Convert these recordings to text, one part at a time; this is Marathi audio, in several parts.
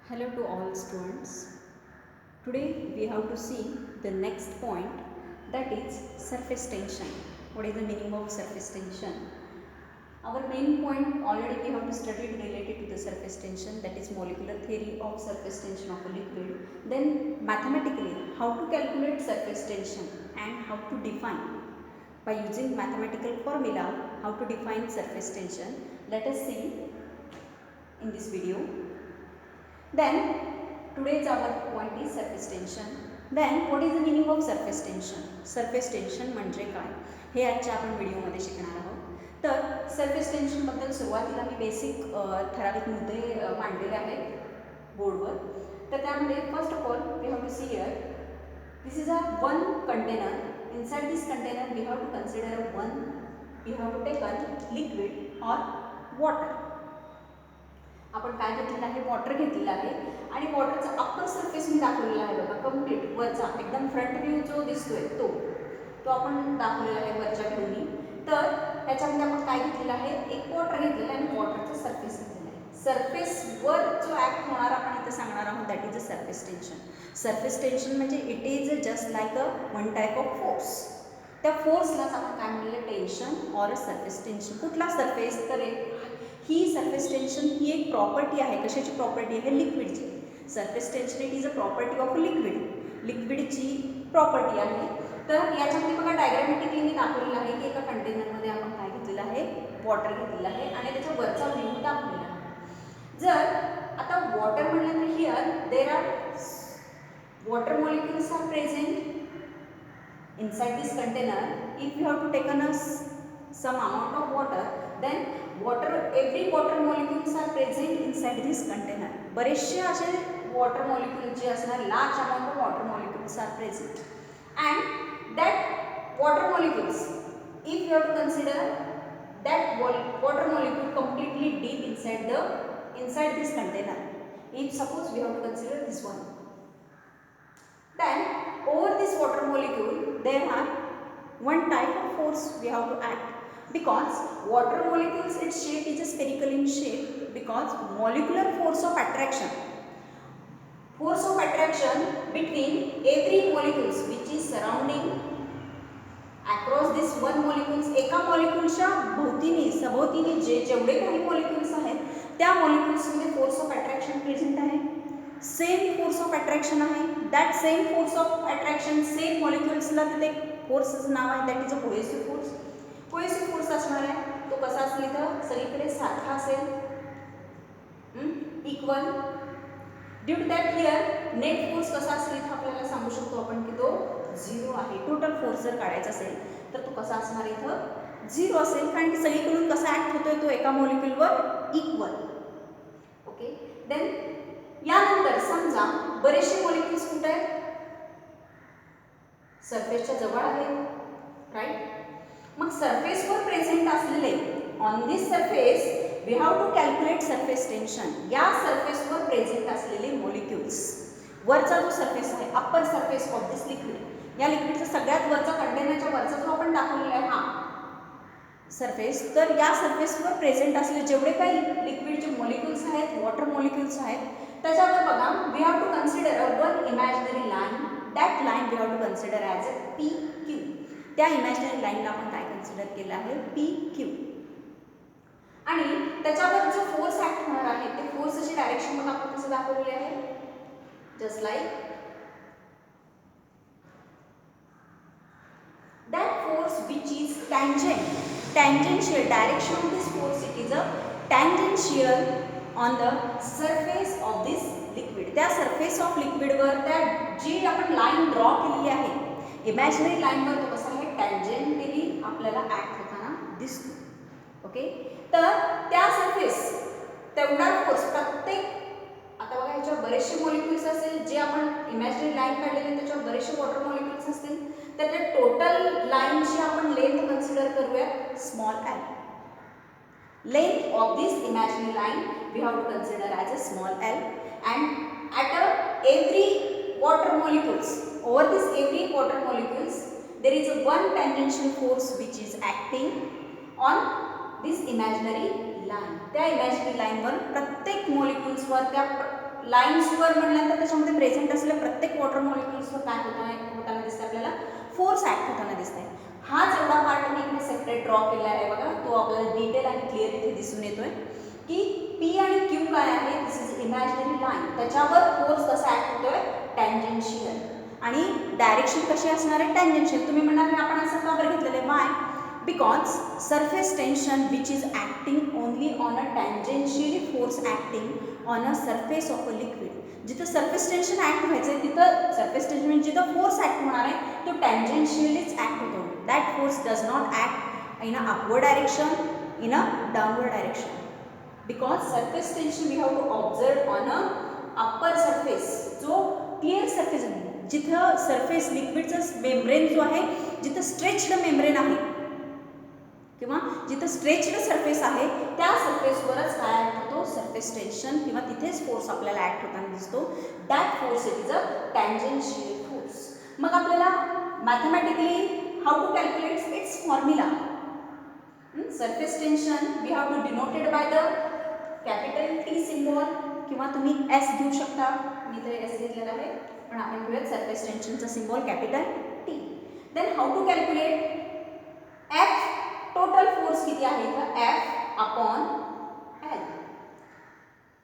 Hello to all students. Today we have to see the next point, that is surface tension. What is the meaning of surface tension? Our main point already we have to study related to the surface tension, that is molecular theory of surface tension of a liquid. Then mathematically how to calculate surface tension and how to define by using mathematical formula how to define surface tension. Let us see in this video. Then today's our point is surface tension. Then what is the meaning of surface tension? Surface tension म्हणजे काय हे आजच्या आपण व्हिडिओमध्ये शिकणार आहोत. तर सरफेस टेन्शन बद्दल सुरुवातीला मी बेसिक ठराविक मुद्दे मांडलेले आहेत बोर्डवर. तर त्यामध्ये first of all we have to see here this is a one container. Inside this container we have to consider we have to take liquid और वॉटर. आपण काय घेतलेलं आहे, वॉटर घेतलेलं आहे आणि वॉटरचा अप्पर सरफेस मी दाखवलेला आहे बघा, कम्प्लीट वरचा एकदम फ्रंट व्ह्यू जो दिसतोय तो आपण दाखवलेला आहे वरच्या व्ह्यूनी. तर त्याच्यामध्ये आपण काय घेतलेलं आहे, एक वॉटर घेतलेलं आहे आणि वॉटरचा सरफेस घेतलेला आहे. सरफेसवर जो ॲक्ट होणार आपण इथं सांगणार आहोत that is a surface tension. Surface tension म्हणजे it is just like a one type of force. त्या फोर्सलाच आपण काय म्हणलेलं, tension or a surface tension. कुठला सरफेस, तर ही सरफेस टेन्शन ही एक प्रॉपर्टी आहे. कशाची प्रॉपर्टी आहे, लिक्विडची. Surface tension it is a property of liquid. लिक्विडची प्रॉपर्टी आहे. तर याच्यामध्ये बघा डायग्रामॅटिकली मी दाखवलेलं आहे की एका कंटेनरमध्ये आपण काय घेतलेलं आहे, वॉटर घेतलेलं आहे आणि त्याच्या वरचा व्ह्यू दाखवलेला आहे. जर आता वॉटर म्हटलं तर here there are water molecules are present inside this container. If you have to take some amount of water, then every water molecules are present inside this container. बरेचसे असे वॉटर मॉलिक्यूल्स जे असणार, large amount of water molecules are present and that water molecules, if you have to consider that water molecule completely deep inside this container, if suppose we have to consider this one, then over this water molecule there are one type of force we have to act, because water molecules its shape is a spherical in shape, because molecular force of attraction between every molecules which is surrounding across this one molecules, एका मॉलिक्यूलच्या भोवतीने सभोवतीने जेवढे काही मॉलिक्यूल्स आहेत त्या मॉलिक्यूल्समध्ये फोर्स ऑफ अट्रॅक्शन प्रेझेंट आहे. सेम फोर्स ऑफ अट्रॅक्शन आहे. That same force of attraction same मॉलिक्युल्सला तिथे फोर्सचं नाव आहे, that is a cohesive force. Cohesive force असणार आहे. तो कसा असेल, इथं सगळीकडे सारखा असेल, equal. Due to that here net force कसा असेल इथं आपल्याला सांगू शकतो आपण की तो झिरो आहे. टोटल फोर्स जर काढायचा असेल तर तो कसा असणार, इथं झिरो असेल, कारण की सगळीकडून कसा ॲक्ट होतोय तो एका मॉलिक्युलवर इक्वल. ओके. देन यानंतर समजा बरेचसे मॉलिक्युल्स कुठे आहेत, सरफेसच्या जवळ आहेत, राईट. मग सरफेसवर प्रेझेंट असलेले on this surface we have to calculate surface tension. या सरफेसवर प्रेझेंट असलेले मॉलिक्युल्स, वरचा जो सरफेस आहे, upper surface of this liquid, या लिक्विडचा सगळ्यात वरचा कंटेनरच्या वरचा जो आपण दाखवलेला आहे हा सरफेस, तर या सरफेसवर प्रेझेंट असलेले जेवढे काही लिक्विडचे मॉलिक्युल्स आहेत, वॉटर मॉलिक्युल्स आहेत, त्याच्यावर बघा we have to consider one imaginary line. That line we have to consider as a P Q. त्या इमॅजिनरी लाईनला आपण काय कन्सिडर केलं आहे, पी क्यू. आणि त्याच्यावर जो फोर्स ॲक्ट होणार आहे ते फोर्सची डायरेक्शन बघा आपण कसं दाखवलेले आहे, just like that force which is tangential direction of this force, it is a tangential on the surface of this liquid. त्या surface of liquid वर त्या जी आपण लाईन ड्रॉ केलेली आहे इमॅजिनरी लाईन वर, तो कसा आहे, टँजेंटली आपल्याला ऍक्ट होताना दिसतो. ओके. तर त्या सरफेस तेवढा फोर्स प्रत्येक, आता बघा ह्याच्यावर बरेचसे मॉलिक्युल्स असतील, जे आपण इमॅजिनरी लाईन काढलेले त्याच्यावर बरेचसे वॉटर मॉलिक्युल्स असतील, तर त्या टोटल लाईनची आपण लेंथ कन्सिडर करूया small l. Length of this imaginary line we have to consider as a small l. And at every water molecules, over this every water molecules there is a one tangential force which is acting on this imaginary line. त्या इमॅजिनरी लाईनवर प्रत्येक मॉलिक्युल्सवर त्या लाईन्सवर म्हटल्यानंतर त्याच्यामध्ये प्रेझेंट असलेल्या प्रत्येक वॉटर मॉलिक्युल्सवर काय होताना दिसतं आपल्याला, फोर्स ॲक्ट होताना दिसतंय. हा जेवढा पार्ट मी इकडे सेपरेट ड्रॉ केला आहे बघा, तो आपल्याला डिटेल आणि क्लिअर इथे दिसून येतोय की पी आणि क्यू काय आहे, दिस इज इमॅजिनरी लाईन, त्याच्यावर फोर्स कसा ॲक्ट होतोय, टँजेन्शियल. आणि डायरेक्शन कशी असणार आहे, टँजेन्शियल. तुम्ही म्हणाल आपण असं का बरं घेतलेलं आहे, Y, because surface tension which is acting only on a tangentially force acting on a surface of a liquid. जिथं सरफेस टेन्शन ॲक्ट व्हायचं आहे तिथं सरफेस टेन्शन म्हणजे जिथं फोर्स ॲक्ट होणार आहे तो टँजेन्शियलीच ॲक्ट होतो. That force does not act in a upward direction, in a downward direction. Because surface tension we have to observe on a upper surface, जो क्लिअर सरफेस आहे, जिथं सरफेस लिक्विडचं मेम्ब्रेन जो आहे, जिथं स्ट्रेच्ड मेम्ब्रेन आहे किंवा जिथं स्ट्रेच्ड सरफेस आहे त्या सरफेसवरच काय ॲक्ट होतो, सरफेस टेन्शन, किंवा तिथेच फोर्स आपल्याला ॲक्ट होताना दिसतो. That force it is a tangential force. मग आपल्याला mathematically how to calculate its formula. Surface tension we have to denoted by the capital T symbol, किंवा तुम्ही एस घेऊ शकता. मी तर एस घेतलेला आहे, पण आपण घेऊयात सरफेस टेन्शनचा symbol capital T. Then how to calculate F, total force किती आहे तर F upon L.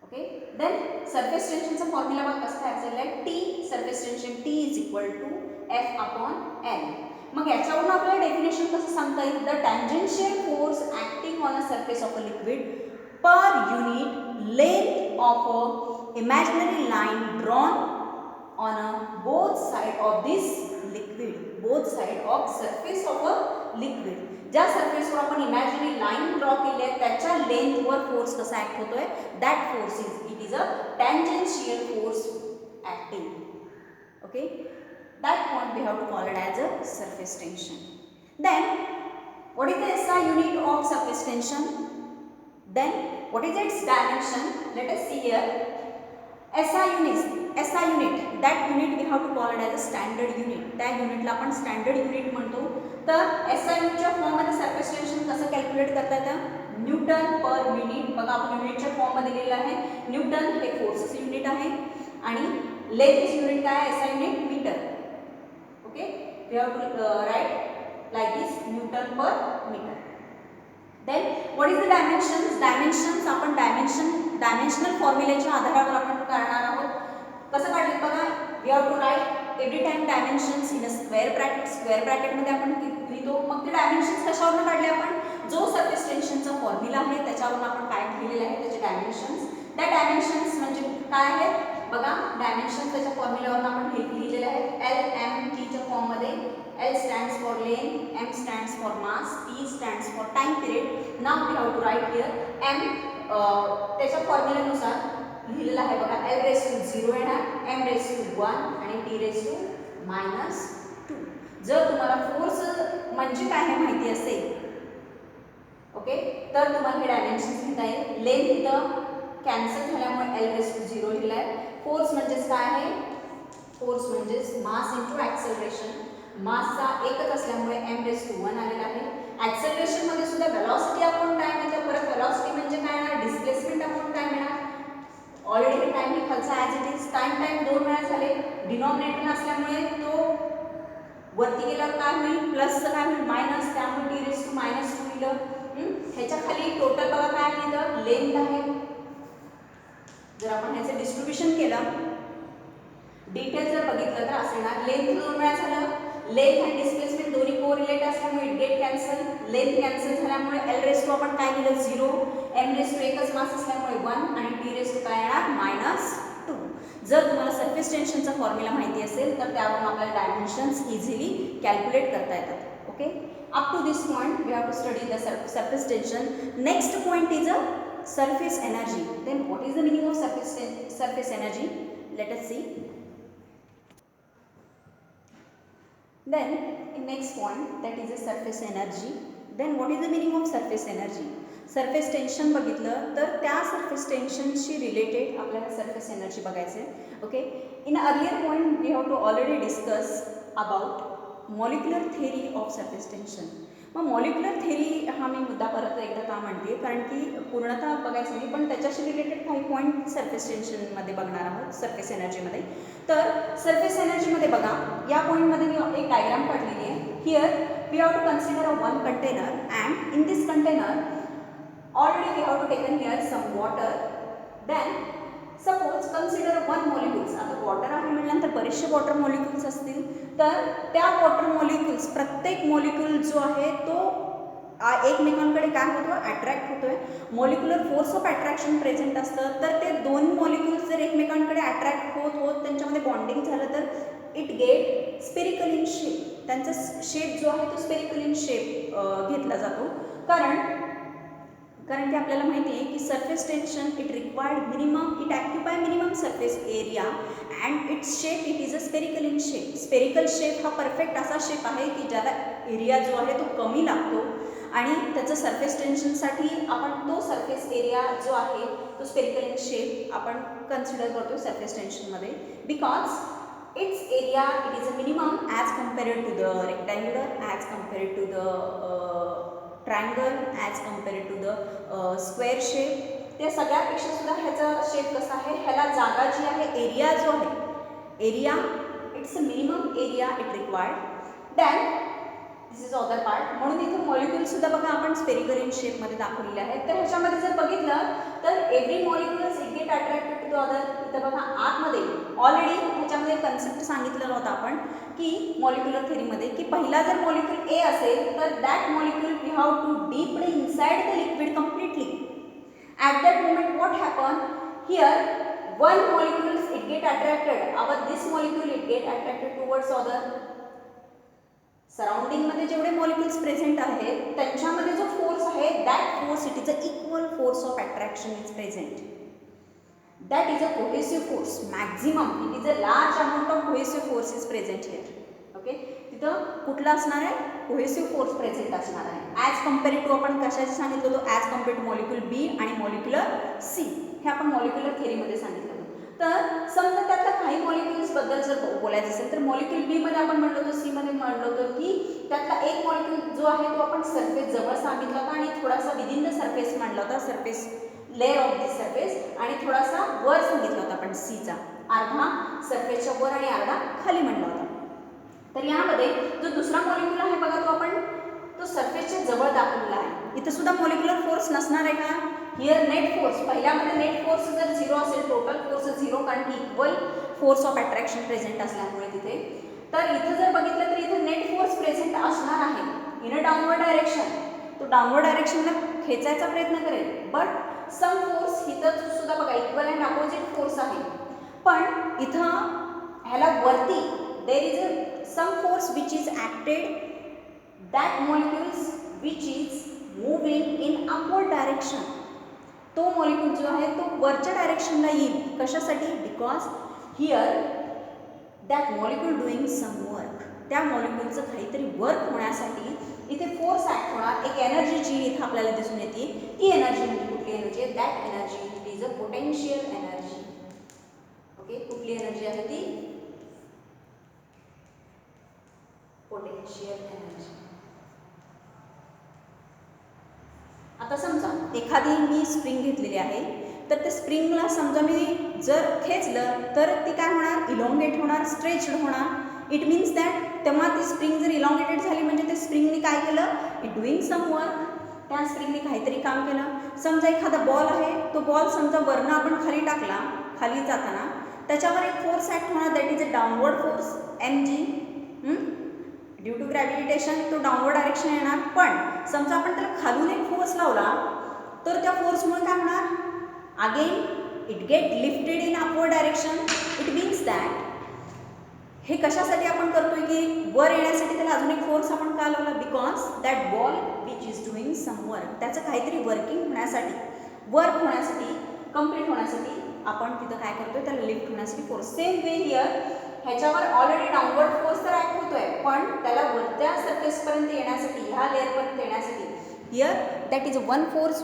Okay, then surface टेन्शनचा फॉर्म्युला बघा कसा तयार झालेला आहे, T surface tension T is equal to F upon L. मग याच्यावरून आपल्याला डेफिनेशन कसं सांगता येईल, the tangential force acting on a surface of a liquid per unit length of a imaginary line drawn on both side of this liquid, both side of surface of a liquid. ज्या सरफेसवर आपण इमॅजिनरी लाईन ड्रॉ केली आहे त्याच्या लेंथवर फोर्स कसा ॲक्ट होतोय, that force is a tangential force acting. Okay, that point we have to call it as a surface tension. Then what is the SI unit of surface tension? Then what is its dimension? Let us see here. SI unit, that unit we have to call it as a standard unit. त्या युनिटला आपण स्टँडर्ड युनिट म्हणतो. तर SI युनिटच्या फॉर्ममध्ये सरफेस टेन्शन कसं कॅल्क्युलेट करता येतं, न्यूटन पर मिनिट. बघा आपण युनिटच्या फॉर्ममध्ये दिलेलं आहे, न्यूटन हे फोर्सचं युनिट आहे आणि लेंथ युनिट काय आहे, SI unit metre. Okay, we have to write like this, newton per metre. Then what is the dimensions, dimensions आपण डायमेन्शनल फॉर्म्युलेच्या आधारावर आपण काढणार आहोत. कसं काढले बघा, we have to write every time dimensions in a square bracket. Square ब्रॅकेटमध्ये आपण लिहितो. मग ते डायमेन्शन्स कशावरून काढले आपण, जो सरफेस टेन्शनचा फॉर्म्युला आहे त्याच्यावरून आपण काय लिहिलेलं आहे त्याचे डायमेन्शन्स. त्या डायमेन्शन्स म्हणजे काय आहेत बघा, डायमेन्शन त्याच्या फॉर्म्युल्यावरून आपण लिहिलेले आहेत LMT च्या फॉर्ममध्ये. L stands for length, M stands for mass, T stands for time period. Now we have to write here M. त्याच्या फॉर्म्युल्यानुसार लिहिलेलं आहे बघा, L raised to 0 येणार, M raised to 1 आणि T raised to -2. जर तुम्हाला फोर्स म्हणजे काय हे माहिती असेल, ओके, तर तुम्हाला हे डायमेन्शन्स लिहिता येईल. लेंथ इथं कॅन्सल झाल्यामुळे L raised to 0 लिहिला आहे. फोर्स म्हणजेच काय आहे, फोर्स म्हणजेच मास इंटू ॲक्सेलरेशन. मासचा एकच असल्यामुळे M raised to 1 आलेला आहे. ॲक्सेलरेशन मध्ये सुद्धा वेलॉसिटी अपॉन टाइम येते. परत वेलॉसिटी म्हणजे काय येणार, डिस्प्लेसमेंट अपॉन टाइम येणार. ऑलरेडी टाइम ही खालचा ॲज इट इज, टाइम 2 वेळा झाले. डिनॉमिनेटर असल्यामुळे तो वरती गेल्यावर काय होईल, प्लसचं काय होईल मायनस, त्यामुळे T raised to -2 लिहिलं. ह्याच्या खाली टोटल बघा काय लिहिलं, लेंथ आहे. जर आपण ह्याचं डिस्ट्रीब्युशन केलं, डिटेल जर बघितलं तर असं येणार, लेंथ 2 वेळा झालं. लेंथ आणि डिस्प्लेसमेंट दोन्ही कोरिलेट असल्यामुळे it get cancel. Length cancel झाल्यामुळे L raised to आपण काय लिहिलं 0, M raised to एकच मास असल्यामुळे 1 आणि T raised to काय येणार -2. जर तुम्हाला सरफेस टेन्शनचा फॉर्म्युला माहिती असेल तर त्यावरून आपल्याला डायमेन्शन्स इझिली कॅल्क्युलेट करता येतात. Okay, up to this point we have to study the surface tension. Next point is a surface energy. Then what is the meaning of surface energy? Let us see. Then in next point, that is a surface energy. Then what is the meaning of surface energy? Surface tension बघितलं तर त्या सरफेस टेन्शनशी रिलेटेड आपल्याला सरफेस एनर्जी बघायचं आहे. Okay, in earlier point we have to already discuss about molecular theory of surface tension. मग मॉलिक्युलर थेरी हा मी मुद्दा परत एकदा का म्हणते, कारण की पूर्णतः बघायचं नाही, पण त्याच्याशी रिलेटेड काही पॉईंट सरफेस टेन्शनमध्ये बघणार आहोत, सरफेस एनर्जीमध्ये. तर सरफेस एनर्जीमध्ये बघा, या पॉईंटमध्ये मी एक डायग्राम काढलेली आहे. Here we have to consider a one container, and in this container already we have to taken here some water. Then suppose consider one molecules. आता वॉटर आहे म्हटल्यानंतर बरेचसे वॉटर मॉलिक्युल्स असतील, तर त्या वॉटर मॉलिक्युल्स, प्रत्येक मॉलिक्युल जो आहे तो एकमेकांकडे काय होतो, अट्रॅक्ट होतोय. Molecular force of attraction present असतं. तर ते दोन मॉलिक्युल्स जर एकमेकांकडे अट्रॅक्ट होत होत त्यांच्यामध्ये बॉन्डिंग झालं तर it get spherical in shape. त्यांचा शेप जो आहे तो स्पेरिकल इन शेप घेतला जातो. कारण की आपल्याला माहिती आहे की surface tension it required minimum, it occupy minimum surface area and its shape it is a spherical in shape. Spherical shape हा परफेक्ट असा शेप आहे की ज्याला एरिया जो आहे तो कमी लागतो, आणि त्याचं सरफेस टेन्शनसाठी आपण तो सरफेस एरिया जो आहे तो स्पेरिकल इन शेप आपण कन्सिडर करतो सरफेस टेन्शनमध्ये, because its area it is a minimum as compared to the rectangular, as compared to the triangle, as compared to the square shape. त्या सगळ्यापेक्षा सुद्धा ह्याचा शेप कसा आहे, ह्याला जागा जी आहे, एरिया जो आहे, area it's a minimum area it required. Then this is other part. म्हणून इथे मॉलिक्युल सुद्धा बघा आपण स्पेरिकल इन शेपमध्ये दाखवलेले आहेत. तर ह्याच्यामध्ये जर बघितलं तर every molecules it get attracted to the other. इथं बघा आतमध्ये ऑलरेडी ह्याच्यामध्ये कन्सेप्ट सांगितलेला होता आपण की मॉलिक्युलर थेरीमध्ये की पहिला जर मॉलिक्युल ए असेल तर that molecule we have to deeply inside the liquid completely. At that moment what happen here, one molecules it get attracted, our this molecule it get attracted towards other. सराउंडिंगमध्ये जेवढे मॉलिक्युल्स प्रेझेंट आहेत त्यांच्यामध्ये जो फोर्स आहे that force it is a equal force of attraction is present. That is a cohesive force. Maximum it is a large amount of cohesive force is present here. Okay, तिथं कुठला असणार आहे, कोहेसिव्ह फोर्स प्रेझेंट असणार आहे. ॲज कम्पेअर्ड टू आपण कशाशी सांगितलं होतं, ॲज कम्पेअर्ड टू मॉलिक्युल बी आणि मॉलिक्युलर सी. हे आपण मॉलिक्युलर थेरीमध्ये सांगितलं होतं. तर समजा त्यातल्या काही मॉलिक्युल्सबद्दल जर बोलायचं असेल तर मॉलिक्युल बीमध्ये आपण म्हणलो होतो, सीमध्ये म्हणलो होतो की त्यातला एक मॉलिक्युल जो आहे तो आपण सरफेस जवळ सांगितला होता आणि थोडासा विदिन द सरफेस म्हणला होता, surface layer of this surface, आणि थोडासा वर सांगितला होता आपण सीचा, अर्धा सरफेसच्या वर आणि अर्धा खाली म्हणला होता. तर यामध्ये जो दुसरा मॉलिक्युल आहे बघा तो आपण तो सरफेसच्या जवळ दाखवलेला आहे. इथं सुद्धा मॉलिक्युलर फोर्स नसणार आहे का, हिअर नेट फोर्स. पहिल्यामध्ये नेट फोर्स जर 0 असेल, टोटल फोर्स 0, कारण की equal force of attraction present असल्यामुळे तिथे. तर इथं जर बघितलं तर इथे नेट फोर्स प्रेझेंट असणार आहे इन अ डाऊनवर्ड डायरेक्शन. तो डाऊनवर्ड डायरेक्शनला खेचायचा प्रयत्न करेल, बट सम फोर्स इथं सुद्धा बघा इक्वल अँड अपोजिट फोर्स आहे. पण इथं ह्याला वरती there is a some force which is acted that molecules which is moving in upward direction. तो मॉलिक्यूल जो आहे तो वरच्या डायरेक्शनला येईल. कशासाठी, because here that molecule doing some work. त्या मॉलिक्यूलचं काहीतरी वर्क होण्यासाठी इथे फोर्स ॲक्ट होणार. एक एनर्जी जी इथं आपल्याला दिसून येते, ती एनर्जी म्हणजे कुठली एनर्जी आहे, that energy it is a potential energy. Okay, कुठली एनर्जी आहे ती, पोटेन्शियल एनर्जी. आता समजा एखादी मी स्प्रिंग घेतलेली आहे, तर ते स्प्रिंगला समजा मी जर खेचलं तर ती काय होणार, इलॉंगेट होणार, स्ट्रेच्ड होणार. इट मीन्स दॅट तेव्हा ती स्प्रिंग जर इलॉंगेटेड झाली म्हणजे ते स्प्रिंगने काय केलं, इट डुईंग सम वर्क. त्या स्प्रिंगने काहीतरी काम केलं. समजा एखादा बॉल आहे, तो बॉल समजा वरनं आपण खाली टाकला, खाली जाताना त्याच्यावर एक फोर्स ॲक्ट होणार, that is a downward force mg. Due to gravitation तो डाऊनवर्ड डायरेक्शन येणार. पण समजा आपण त्याला खालून एक फोर्स लावला तर त्या फोर्समुळे काय होणार, again it get lifted in upward direction. It means that हे कशासाठी आपण करतोय की वर येण्यासाठी त्याला अजून एक फोर्स आपण का लावला, because that ball which is doing some work. त्याचं काहीतरी वर्किंग होण्यासाठी, वर्क होण्यासाठी, कम्प्लीट होण्यासाठी आपण तिथं काय करतोय, त्याला लिफ्ट होण्यासाठी फोर्स. सेम वे हिअर ह्याच्यावर ऑलरेडी डाऊनवर्ड फोर्स तर ॲक्ट होतोय, पण त्याला वरत्या सरफेसपर्यंत येण्यासाठी, ह्या लेअरपर्यंत येण्यासाठी here that is a one force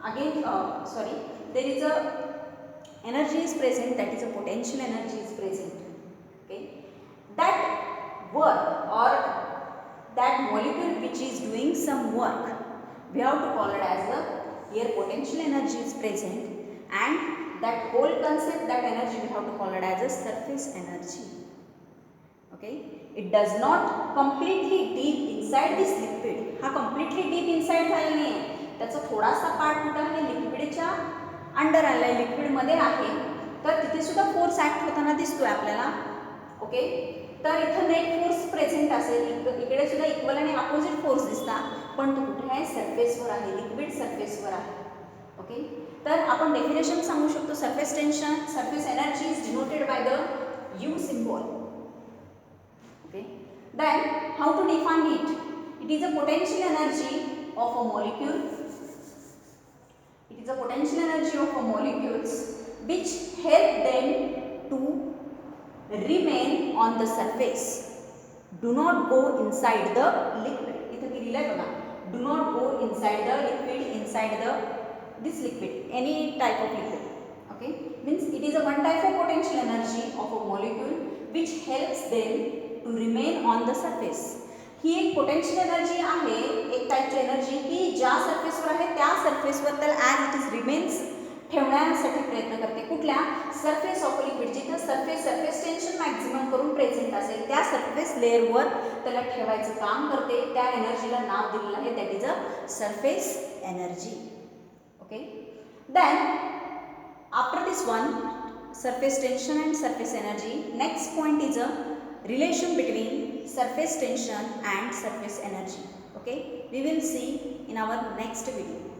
again there is a energy is present, that is a potential energy is present. Okay, that work or that molecule which is doing some work, we have to call it as a here potential energy is present, and that whole concept, that energy we have to call it as a surface energy. Okay, it does not completely deep inside this liquid. हा completely deep inside झाला नाही आहे, त्याचा थोडासा पार्ट कुठे आहे, लिक्विडच्या अंडर आला आहे, लिक्विडमध्ये आहे, तर तिथे सुद्धा फोर्स ॲक्ट होताना दिसतोय आपल्याला. ओके, तर इथं नेट फोर्स प्रेझेंट असेल, इकडे सुद्धा इक्वल आणि अपोजिट फोर्स दिसतात, पण तो कुठे आहे, सरफेसवर आहे, लिक्विड सरफेसवर आहे. ओके, तर आपण डेफिनेशन सांगू शकतो, surface tension, surface energy is denoted by the U symbol. Okay, then how to define it? It is a potential energy of a molecule. It is a potential energy of a molecules which help them to remain on the surface. Do not go inside the liquid. इथं लिहिलं आहे बघा. Do not go inside the liquid, inside the this liquid, any type of liquid. Okay, means it is a one type of potential energy of a molecule which helps them to remain on the surface. ही एक पोटेन्शियल एनर्जी आहे, एक टाईपची एनर्जी की ज्या सरफेसवर आहे त्या सरफेसवर त्याला ॲज इट इज रिमेन्स ठेवण्यासाठी प्रयत्न करते. कुठल्या, सरफेस ऑफ लिक्विड, जिथं सरफेस टेन्शन मॅक्झिमम करून प्रेझेंट असेल त्या सरफेस लेअरवर त्याला ठेवायचं काम करते. त्या एनर्जीला नाव दिलेलं आहे, that is a surface energy. Okay, then after this one, surface tension and surface energy, next point is a relation between surface tension and surface energy. Okay, we will see in our next video.